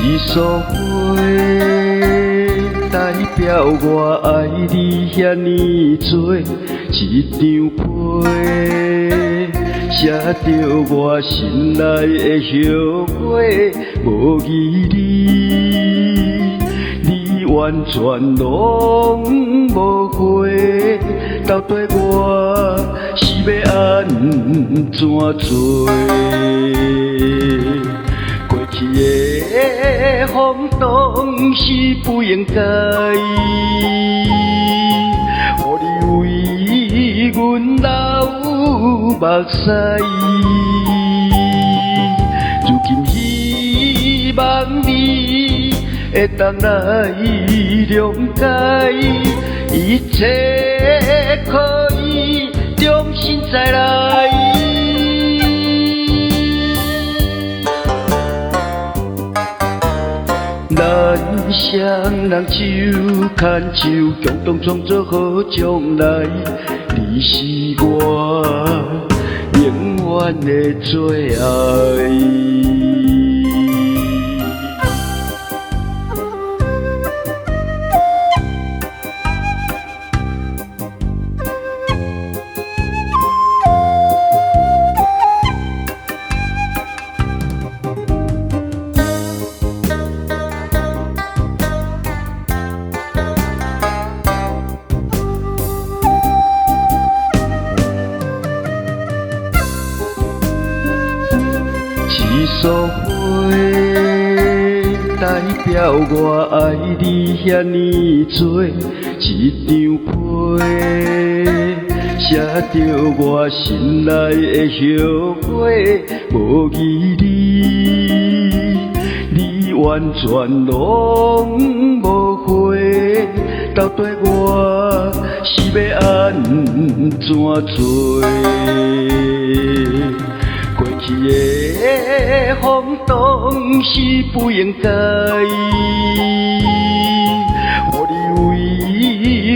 一束花，代表我爱你遐尼多，一张被，写着我心内的后悔，无义你，你完全拢无回，到底我是要安怎做？过去的风浪是不应该，予你为阮流目屎。如今希望你会当来谅解，一切可以重新再来。咱双人手牵手，共同创造好将来。你是我永远的最爱。一束花，代表我爱你遐尼多，一张被，写着我心内的后悔，无义你，你完全拢无回，到底我是要安怎做？过去的风浪是不应该，予你为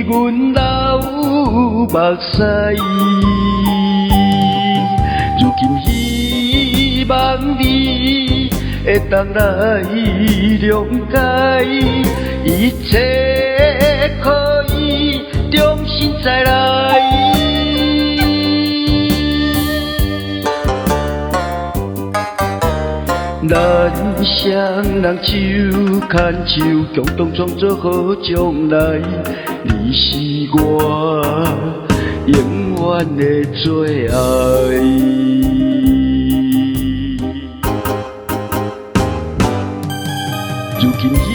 阮流目屎。如今希望你会当来谅解，一切可以重新再来。咱双人手牵手，共同创造好将来。你是我永远的最爱。如今希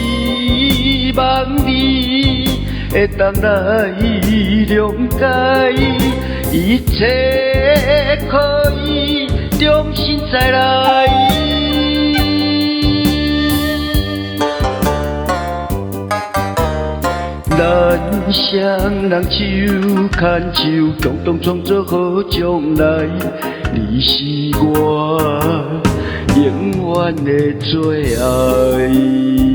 望你会当来谅解，一切可以重新再来。咱双人手牵手，共同创造好将来。你是我永远的最爱。